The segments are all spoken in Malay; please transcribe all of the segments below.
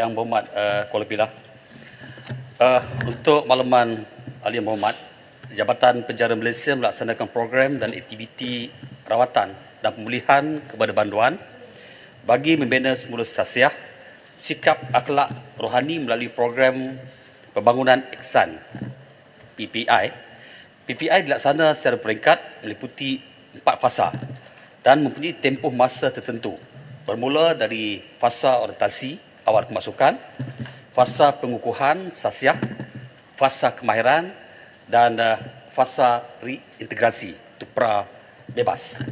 Yang Berhormat Kuala Pilah. Untuk makluman ahli yang berhormat, Jabatan Penjara Malaysia melaksanakan program dan aktiviti rawatan dan pemulihan kepada banduan bagi membina semula sasiah, sikap akhlak rohani melalui program pembangunan Ihsan PPI. PPI dilaksana secara peringkat meliputi 4 fasa dan mempunyai tempoh masa tertentu, bermula dari fasa orientasi awal kemasukan, fasa pengukuhan sasiah, fasa kemahiran dan fasa reintegrasi untuk pra bebas.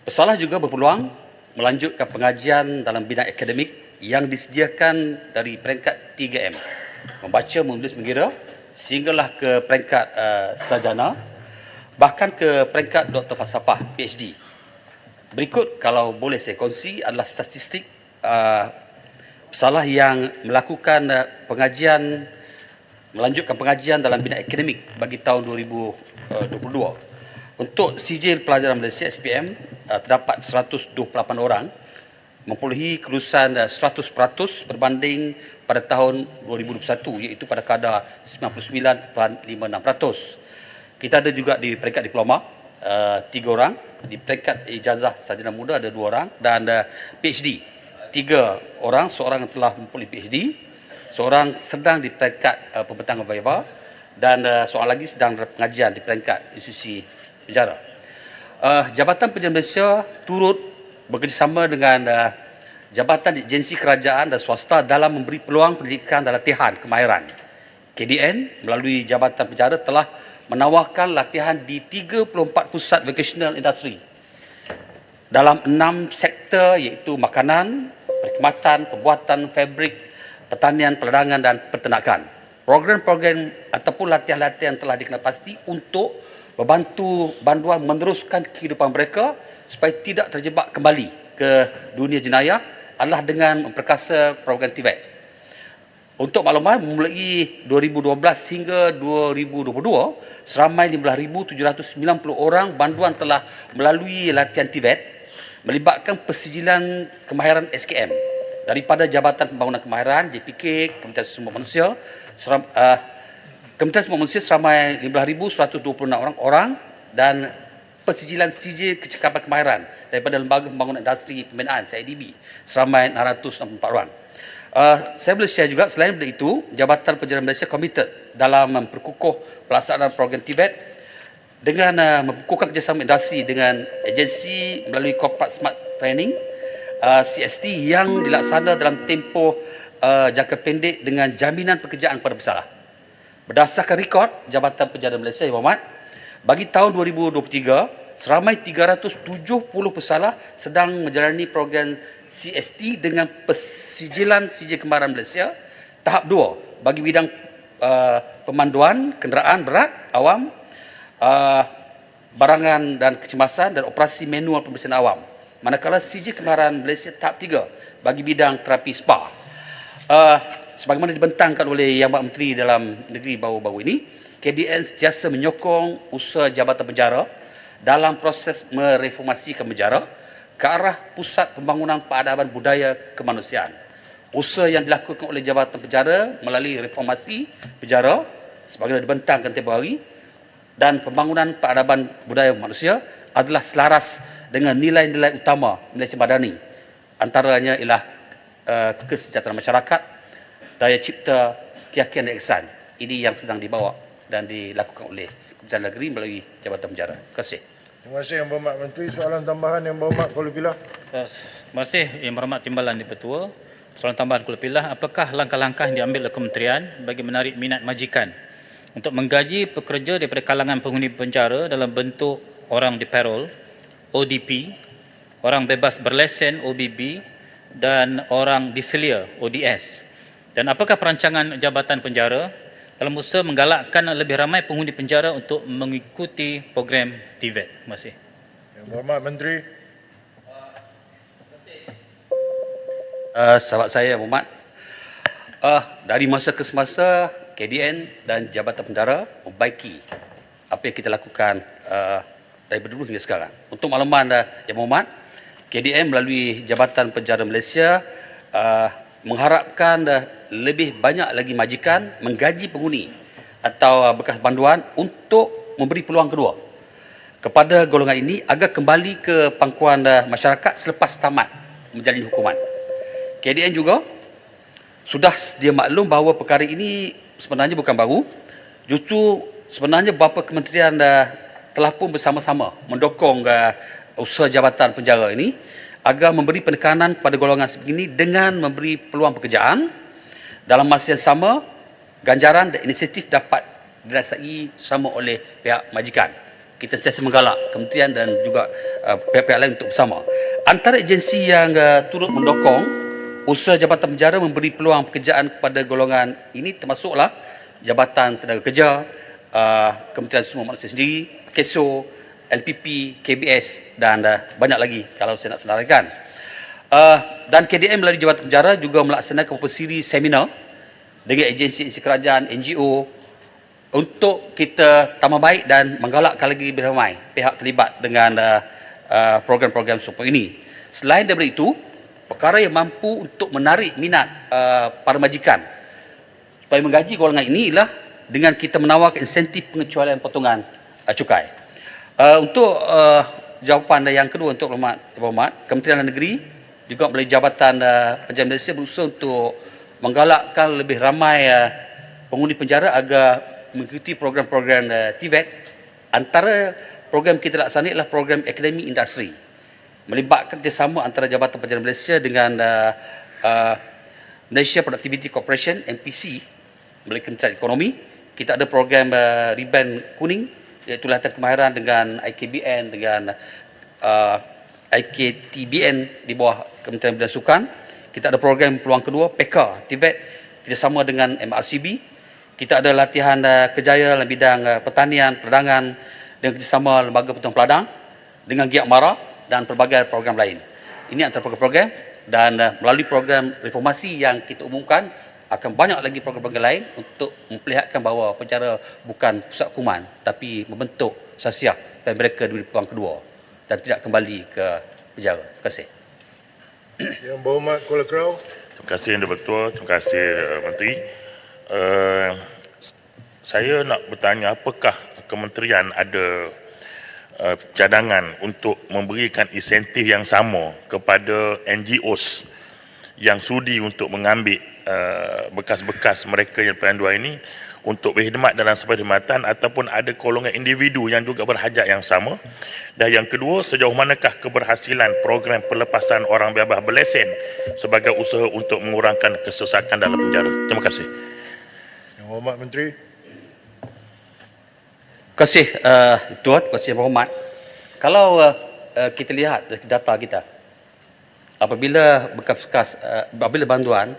Pesalah juga berpeluang melanjutkan pengajian dalam bidang akademik yang disediakan dari peringkat 3M, membaca, menulis, mengira, sehinggalah ke peringkat sarjana, bahkan ke peringkat Doktor Falsafah PhD. Berikut kalau boleh saya kongsi adalah statistik pesalah yang melakukan melanjutkan pengajian dalam bidang akademik bagi tahun 2022. Untuk sijil pelajaran Malaysia SPM terdapat 128 orang memperolehi kelulusan 100% berbanding pada tahun 2021, iaitu pada kadar 99.56%. Kita ada juga di peringkat diploma 3 orang, di peringkat ijazah sarjana muda ada 2 orang, dan PhD 3 orang, seorang yang telah memperoleh PhD, seorang sedang di peringkat pembentangan viva, dan seorang lagi sedang pengajian di peringkat institusi penjara. Jabatan Penjara Malaysia turut bekerjasama dengan Jabatan Agensi Kerajaan dan Swasta dalam memberi peluang pendidikan dan latihan kemahiran. KDN melalui Jabatan Penjara telah menawarkan latihan di 34 pusat vocational industry dalam 6 sektor, iaitu makanan, perkhidmatan, pembuatan fabrik, pertanian, peledangan dan peternakan. Program-program ataupun latihan-latihan telah dikenal pasti untuk membantu banduan meneruskan kehidupan mereka supaya tidak terjebak kembali ke dunia jenayah adalah dengan memperkasa program TVET. Untuk makluman, mulai 2012 hingga 2022, seramai 15,790 orang banduan telah melalui latihan TVET melibatkan persijilan kemahiran SKM daripada Jabatan Pembangunan Kemahiran JPK, Kementerian Sumber Manusia, Kementerian Sumber Manusia seramai 15,126 orang dan persijilan sijil kecekapan kemahiran daripada Lembaga Pembangunan Industri Pembinaan CIDB seramai 664 orang. Saya boleh share juga, selain daripada itu, Jabatan Penjara Malaysia komited dalam memperkukuh pelaksanaan program TVET dengan memperkukuhkan kerjasama industri dengan agensi melalui Corporate Smart Training CST yang dilaksana dalam tempoh jangka pendek dengan jaminan pekerjaan kepada pesalah. Berdasarkan rekod Jabatan Penjara Malaysia yang berhormat, bagi tahun 2023, seramai 370 pesalah sedang menjalani program CST dengan persijilan sijil kemahiran Malaysia tahap 2 bagi bidang pemanduan kenderaan berat awam, barangan dan kecemasan dan operasi manual pembersihan awam. Manakala sijil kemahiran Malaysia tahap 3 bagi bidang terapi spa. Sebagaimana dibentangkan oleh Yang Berhormat Menteri Dalam Negeri baru-baru ini, KDN sentiasa menyokong usaha Jabatan Penjara dalam proses mereformasikan penjara ke arah pusat pembangunan peradaban budaya kemanusiaan. Usaha yang dilakukan oleh Jabatan Penjara melalui reformasi penjara sebagaimana dibentangkan tempoh hari dan pembangunan peradaban budaya manusia adalah selaras dengan nilai-nilai utama Malaysia Madani. Antaranya ialah kesejahteraan masyarakat, daya cipta, keyakinan dan ihsan. Ini yang sedang dibawa dan dilakukan oleh Kementerian Negeri melalui Jabatan Penjara. Terima kasih. Terima kasih Yang Berhormat Menteri. Soalan tambahan Yang Berhormat Kuala Pilah. Terima kasih Yang Berhormat Timbalan Di-Pertua. Soalan tambahan Kuala Pilah, apakah langkah-langkah yang diambil oleh kementerian bagi menarik minat majikan untuk menggaji pekerja daripada kalangan penghuni penjara dalam bentuk orang di parol, ODP, orang bebas berlesen OBB dan orang diselia ODS? Dan apakah perancangan Jabatan Penjara dalam usaha menggalakkan lebih ramai penghuni penjara untuk mengikuti program TVET? Terima kasih. Yang Berhormat Menteri. Sahabat saya Muhammad, dari masa ke semasa KDN dan Jabatan Penjara membaiki apa yang kita lakukan daripada dulu hingga sekarang. Untuk makluman Yang Berhormat, KDN melalui Jabatan Penjara Malaysia mengharapkan lebih banyak lagi majikan menggaji penghuni atau bekas banduan untuk memberi peluang kedua kepada golongan ini agar kembali ke pangkuan masyarakat selepas tamat menjalani hukuman. KDN juga sudah dia maklum bahawa perkara ini sebenarnya bukan baru. Justru sebenarnya beberapa kementerian telah pun bersama-sama mendukung usaha jabatan penjara ini agar memberi penekanan kepada golongan sebegini dengan memberi peluang pekerjaan. Dalam masa yang sama, ganjaran dan inisiatif dapat dirasai sama oleh pihak majikan. Kita sentiasa menggalak kementerian dan juga pihak-pihak lain untuk bersama. Antara agensi yang turut mendukung usaha jabatan penjara memberi peluang pekerjaan kepada golongan ini termasuklah Jabatan Tenaga Kerja, Kementerian Sumber Manusia sendiri, KESO, LPP, KBS dan banyak lagi kalau saya nak senaraikan. Dan KDM melalui Jabatan Penjara juga melaksanakan beberapa siri seminar dengan agensi-agensi kerajaan, NGO untuk kita tambah baik dan menggalakkan lagi lebih ramai pihak terlibat dengan program-program seperti ini. Selain daripada itu, perkara yang mampu untuk menarik minat para majikan supaya menggaji golongan ini ialah dengan kita menawarkan insentif pengecualian potongan cukai. Untuk jawapan yang kedua untuk Berhormat, Kementerian Dalam Negeri juga melalui Jabatan Penjara Malaysia berusaha untuk menggalakkan lebih ramai penghuni penjara agar mengikuti program-program TVET. Antara program kita laksana ialah program Akademi Industri, melibatkan kerjasama antara Jabatan Penjara Malaysia dengan Malaysia Productivity Corporation MPC melalui Kementerian Ekonomi. Kita ada program riban kuning iaitu latihan kemahiran dengan IKBN dengan IKTBN di bawah Kementerian Bidang Sukan. Kita ada program peluang kedua PK TVET kerjasama dengan MRCB. Kita ada latihan kerjaya dalam bidang pertanian, perdagangan dengan kerjasama Lembaga Pertuan Peladang dengan Giat Mara dan pelbagai program lain. Ini antara program-program dan melalui program reformasi yang kita umumkan akan banyak lagi program-program lain untuk memperlihatkan bahawa penjara bukan pusat hukuman tapi membentuk sasiah supaya mereka diberi peluang kedua dan tidak kembali ke penjara. Terima kasih. Yang Berhormat Kuala Kerau. Terima kasih Yang Di-Pertua, terima kasih Menteri. Saya nak bertanya, apakah kementerian ada cadangan untuk memberikan insentif yang sama kepada NGOs yang sudi untuk mengambil bekas-bekas mereka yang peranduan ini untuk berkhidmat dalam sebuah perkhidmatan, ataupun ada golongan individu yang juga berhajat yang sama. Dan yang kedua, sejauh manakah keberhasilan program pelepasan orang bebas berlesen sebagai usaha untuk mengurangkan kesesakan dalam penjara. Terima kasih. Yang Berhormat Menteri. Terima kasih Tuan, terima kasih Berhormat. Kalau kita lihat dari data kita, apabila bekas-bekas apabila banduan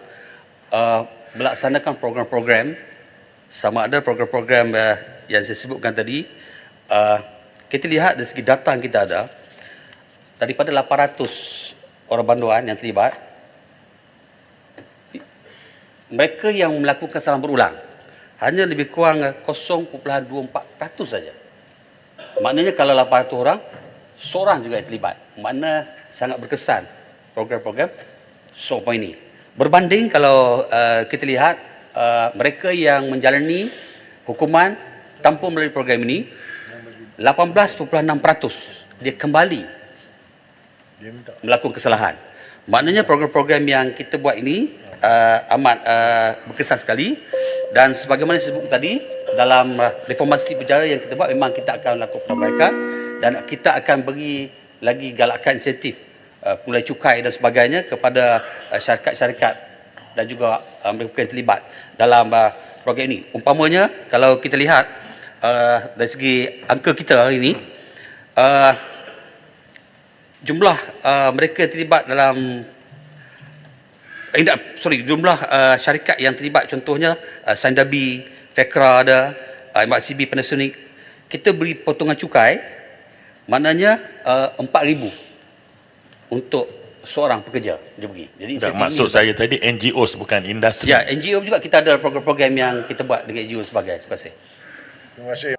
melaksanakan program-program, sama ada program-program yang saya sebutkan tadi, kita lihat dari segi data yang kita ada, daripada 800 orang banduan yang terlibat, mereka yang melakukan kesalahan berulang hanya lebih kurang 0.24% saja. Maknanya kalau 800 orang, seorang juga yang terlibat. Makna sangat berkesan program-program serupa ini. Berbanding kalau kita lihat mereka yang menjalani hukuman tanpa melalui program ini, 18.6% dia kembali melakukan kesalahan. Maknanya program-program yang kita buat ini amat berkesan sekali. Dan sebagaimana saya sebut tadi, dalam reformasi penjara yang kita buat, memang kita akan lakukan perbaikan dan kita akan beri lagi galakan insentif mulai cukai dan sebagainya kepada syarikat-syarikat dan juga mereka yang terlibat dalam program ini. Umpamanya kalau kita lihat dari segi angka kita hari ini, jumlah mereka yang terlibat dalam jumlah syarikat yang terlibat, contohnya Sandabi, Fekra ada, MRCB, Panasonic, kita beri potongan cukai, maknanya 4,000 untuk seorang pekerja dia bagi. Jadi maksud saya tadi NGOs bukan industri. Ya, NGO juga kita ada program-program yang kita buat dengan NGO sebagai. Terima kasih. Terima kasih.